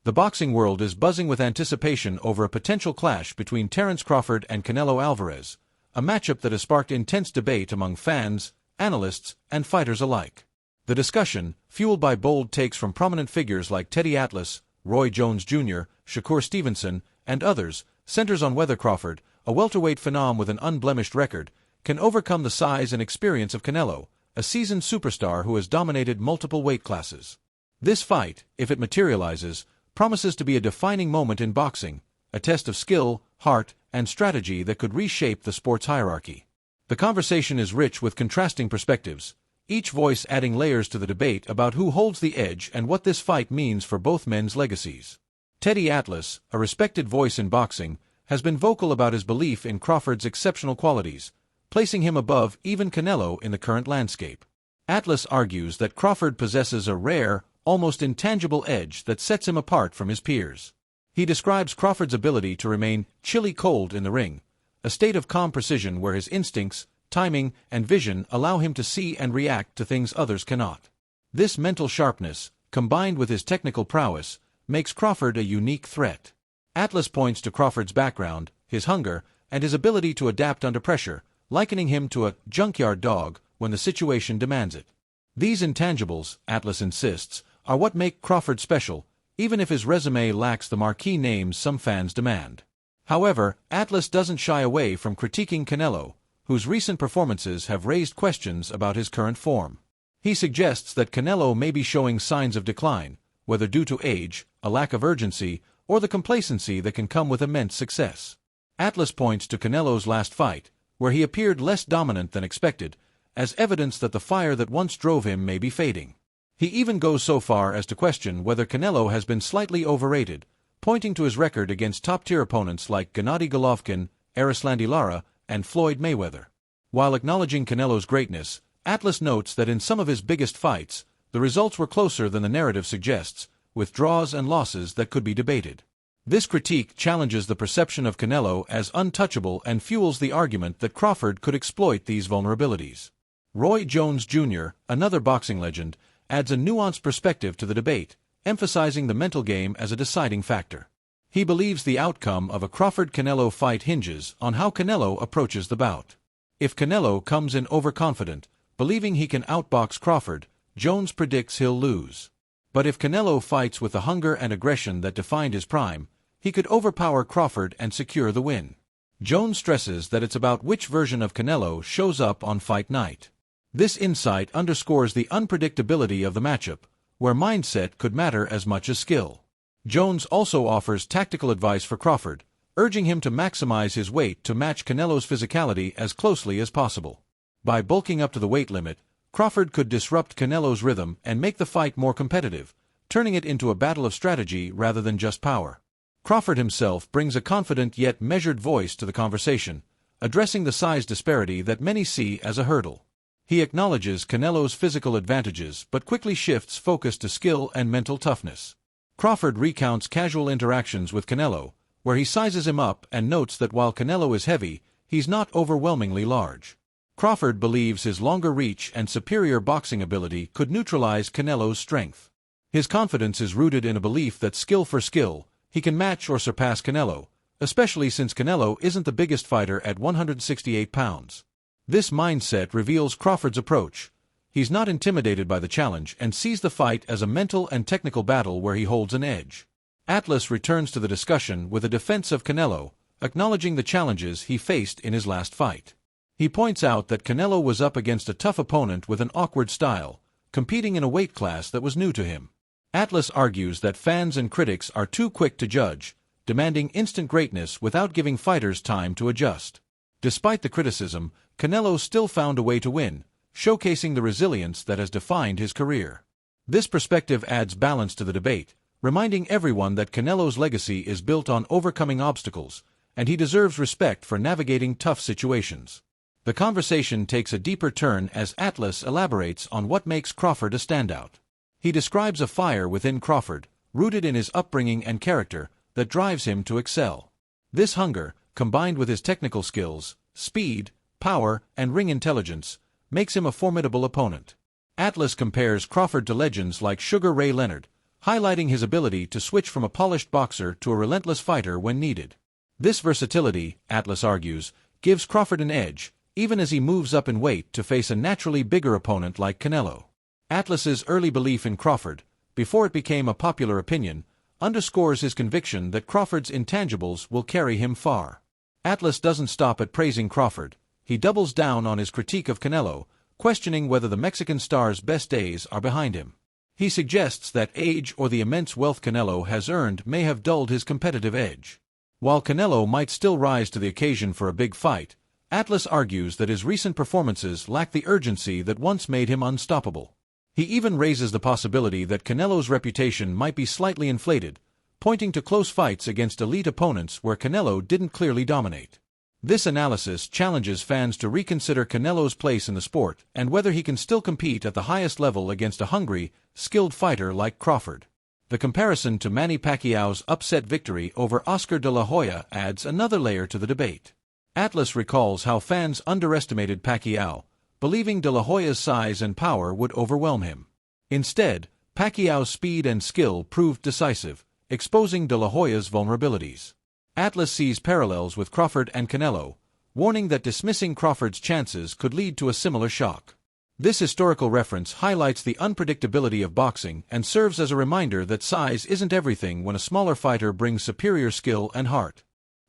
The boxing world is buzzing with anticipation over a potential clash between Terence Crawford and Canelo Alvarez, a matchup that has sparked intense debate among fans, analysts, and fighters alike. The discussion, fueled by bold takes from prominent figures like Teddy Atlas, Roy Jones Jr., Shakur Stevenson, and others, centers on whether Crawford, a welterweight phenom with an unblemished record, can overcome the size and experience of Canelo, a seasoned superstar who has dominated multiple weight classes. This fight, if it materializes, promises to be a defining moment in boxing, a test of skill, heart, and strategy that could reshape the sport's hierarchy. The conversation is rich with contrasting perspectives, each voice adding layers to the debate about who holds the edge and what this fight means for both men's legacies. Teddy Atlas, a respected voice in boxing, has been vocal about his belief in Crawford's exceptional qualities, placing him above even Canelo in the current landscape. Atlas argues that Crawford possesses a rare, almost intangible edge that sets him apart from his peers. He describes Crawford's ability to remain chilly cold in the ring, a state of calm precision where his instincts, timing, and vision allow him to see and react to things others cannot. This mental sharpness, combined with his technical prowess, makes Crawford a unique threat. Atlas points to Crawford's background, his hunger, and his ability to adapt under pressure, likening him to a junkyard dog when the situation demands it. These intangibles, Atlas insists, are what make Crawford special, even if his resume lacks the marquee names some fans demand. However, Atlas doesn't shy away from critiquing Canelo, whose recent performances have raised questions about his current form. He suggests that Canelo may be showing signs of decline, whether due to age, a lack of urgency, or the complacency that can come with immense success. Atlas points to Canelo's last fight, where he appeared less dominant than expected, as evidence that the fire that once drove him may be fading. He even goes so far as to question whether Canelo has been slightly overrated, pointing to his record against top-tier opponents like Gennady Golovkin, Erislandy Lara, and Floyd Mayweather. While acknowledging Canelo's greatness, Atlas notes that in some of his biggest fights, the results were closer than the narrative suggests, with draws and losses that could be debated. This critique challenges the perception of Canelo as untouchable and fuels the argument that Crawford could exploit these vulnerabilities. Roy Jones Jr., another boxing legend, adds a nuanced perspective to the debate, emphasizing the mental game as a deciding factor. He believes the outcome of a Crawford-Canelo fight hinges on how Canelo approaches the bout. If Canelo comes in overconfident, believing he can outbox Crawford, Jones predicts he'll lose. But if Canelo fights with the hunger and aggression that defined his prime, he could overpower Crawford and secure the win. Jones stresses that it's about which version of Canelo shows up on fight night. This insight underscores the unpredictability of the matchup, where mindset could matter as much as skill. Jones also offers tactical advice for Crawford, urging him to maximize his weight to match Canelo's physicality as closely as possible. By bulking up to the weight limit, Crawford could disrupt Canelo's rhythm and make the fight more competitive, turning it into a battle of strategy rather than just power. Crawford himself brings a confident yet measured voice to the conversation, addressing the size disparity that many see as a hurdle. He acknowledges Canelo's physical advantages but quickly shifts focus to skill and mental toughness. Crawford recounts casual interactions with Canelo, where he sizes him up and notes that while Canelo is heavy, he's not overwhelmingly large. Crawford believes his longer reach and superior boxing ability could neutralize Canelo's strength. His confidence is rooted in a belief that skill for skill, he can match or surpass Canelo, especially since Canelo isn't the biggest fighter at 168 pounds. This mindset reveals Crawford's approach. He's not intimidated by the challenge and sees the fight as a mental and technical battle where he holds an edge. Atlas returns to the discussion with a defense of Canelo, acknowledging the challenges he faced in his last fight. He points out that Canelo was up against a tough opponent with an awkward style, competing in a weight class that was new to him. Atlas argues that fans and critics are too quick to judge, demanding instant greatness without giving fighters time to adjust. Despite the criticism, Canelo still found a way to win, showcasing the resilience that has defined his career. This perspective adds balance to the debate, reminding everyone that Canelo's legacy is built on overcoming obstacles, and he deserves respect for navigating tough situations. The conversation takes a deeper turn as Atlas elaborates on what makes Crawford a standout. He describes a fire within Crawford, rooted in his upbringing and character, that drives him to excel. This hunger, combined with his technical skills, speed, power, and ring intelligence, makes him a formidable opponent. Atlas compares Crawford to legends like Sugar Ray Leonard, highlighting his ability to switch from a polished boxer to a relentless fighter when needed. This versatility, Atlas argues, gives Crawford an edge, even as he moves up in weight to face a naturally bigger opponent like Canelo. Atlas's early belief in Crawford, before it became a popular opinion, underscores his conviction that Crawford's intangibles will carry him far. Atlas doesn't stop at praising Crawford. He doubles down on his critique of Canelo, questioning whether the Mexican star's best days are behind him. He suggests that age or the immense wealth Canelo has earned may have dulled his competitive edge. While Canelo might still rise to the occasion for a big fight, Atlas argues that his recent performances lack the urgency that once made him unstoppable. He even raises the possibility that Canelo's reputation might be slightly inflated, pointing to close fights against elite opponents where Canelo didn't clearly dominate. This analysis challenges fans to reconsider Canelo's place in the sport and whether he can still compete at the highest level against a hungry, skilled fighter like Crawford. The comparison to Manny Pacquiao's upset victory over Oscar de la Hoya adds another layer to the debate. Atlas recalls how fans underestimated Pacquiao, believing de la Hoya's size and power would overwhelm him. Instead, Pacquiao's speed and skill proved decisive, exposing de la Hoya's vulnerabilities. Atlas sees parallels with Crawford and Canelo, warning that dismissing Crawford's chances could lead to a similar shock. This historical reference highlights the unpredictability of boxing and serves as a reminder that size isn't everything when a smaller fighter brings superior skill and heart.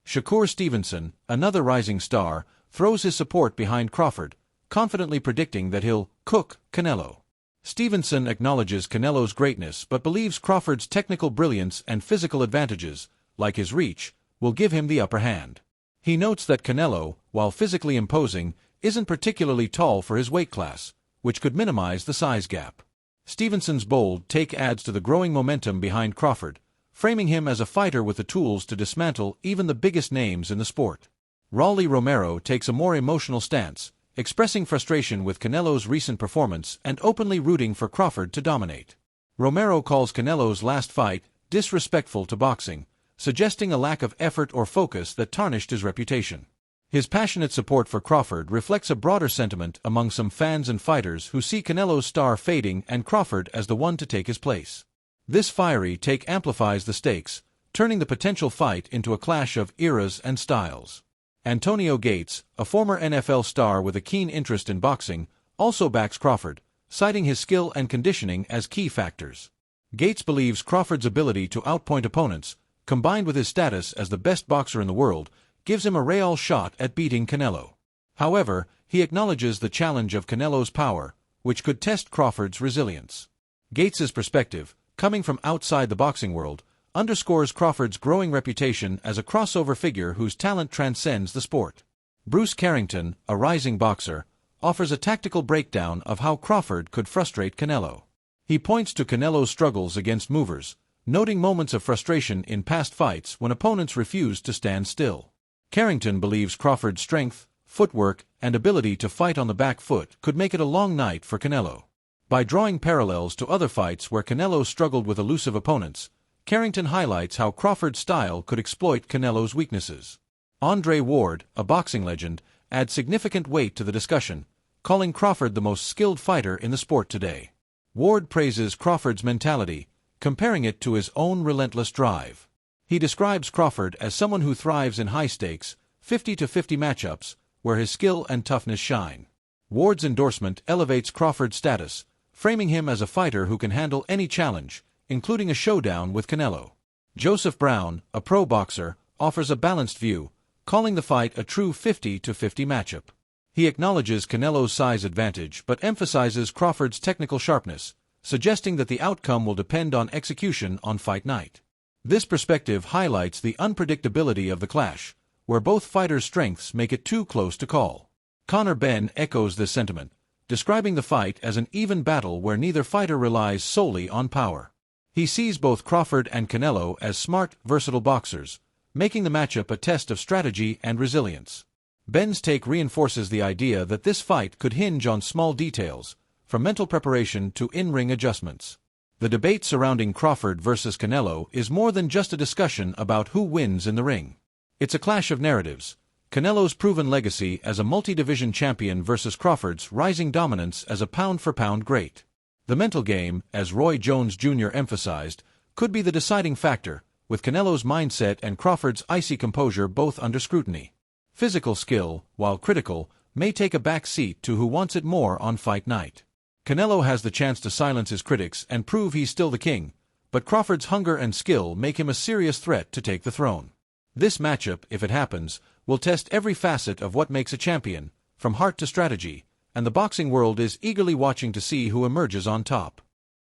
Shakur Stevenson, another rising star, throws his support behind Crawford, confidently predicting that he'll cook Canelo. Stevenson acknowledges Canelo's greatness but believes Crawford's technical brilliance and physical advantages, like his reach, will give him the upper hand. He notes that Canelo, while physically imposing, isn't particularly tall for his weight class, which could minimize the size gap. Stevenson's bold take adds to the growing momentum behind Crawford, framing him as a fighter with the tools to dismantle even the biggest names in the sport. Rolly Romero takes a more emotional stance, expressing frustration with Canelo's recent performance and openly rooting for Crawford to dominate. Romero calls Canelo's last fight disrespectful to boxing, suggesting a lack of effort or focus that tarnished his reputation. His passionate support for Crawford reflects a broader sentiment among some fans and fighters who see Canelo's star fading and Crawford as the one to take his place. This fiery take amplifies the stakes, turning the potential fight into a clash of eras and styles. Antonio Gates, a former NFL star with a keen interest in boxing, also backs Crawford, citing his skill and conditioning as key factors. Gates believes Crawford's ability to outpoint opponents, combined with his status as the best boxer in the world, gives him a real shot at beating Canelo. However, he acknowledges the challenge of Canelo's power, which could test Crawford's resilience. Gates's perspective, coming from outside the boxing world, underscores Crawford's growing reputation as a crossover figure whose talent transcends the sport. Bruce Carrington, a rising boxer, offers a tactical breakdown of how Crawford could frustrate Canelo. He points to Canelo's struggles against movers, noting moments of frustration in past fights when opponents refused to stand still. Carrington believes Crawford's strength, footwork, and ability to fight on the back foot could make it a long night for Canelo. By drawing parallels to other fights where Canelo struggled with elusive opponents, Carrington highlights how Crawford's style could exploit Canelo's weaknesses. Andre Ward, a boxing legend, adds significant weight to the discussion, calling Crawford the most skilled fighter in the sport today. Ward praises Crawford's mentality, comparing it to his own relentless drive. He describes Crawford as someone who thrives in high-stakes, 50-50 matchups, where his skill and toughness shine. Ward's endorsement elevates Crawford's status, framing him as a fighter who can handle any challenge, including a showdown with Canelo. Joseph Brown, a pro boxer, offers a balanced view, calling the fight a true 50-50 matchup. He acknowledges Canelo's size advantage but emphasizes Crawford's technical sharpness, suggesting that the outcome will depend on execution on fight night. This perspective highlights the unpredictability of the clash, where both fighters' strengths make it too close to call. Conor Benn echoes this sentiment, describing the fight as an even battle where neither fighter relies solely on power. He sees both Crawford and Canelo as smart, versatile boxers, making the matchup a test of strategy and resilience. Benn's take reinforces the idea that this fight could hinge on small details, from mental preparation to in-ring adjustments. The debate surrounding Crawford versus Canelo is more than just a discussion about who wins in the ring. It's a clash of narratives: Canelo's proven legacy as a multi-division champion versus Crawford's rising dominance as a pound-for-pound great. The mental game, as Roy Jones Jr. emphasized, could be the deciding factor, with Canelo's mindset and Crawford's icy composure both under scrutiny. Physical skill, while critical, may take a back seat to who wants it more on fight night. Canelo has the chance to silence his critics and prove he's still the king, but Crawford's hunger and skill make him a serious threat to take the throne. This matchup, if it happens, will test every facet of what makes a champion, from heart to strategy, and the boxing world is eagerly watching to see who emerges on top.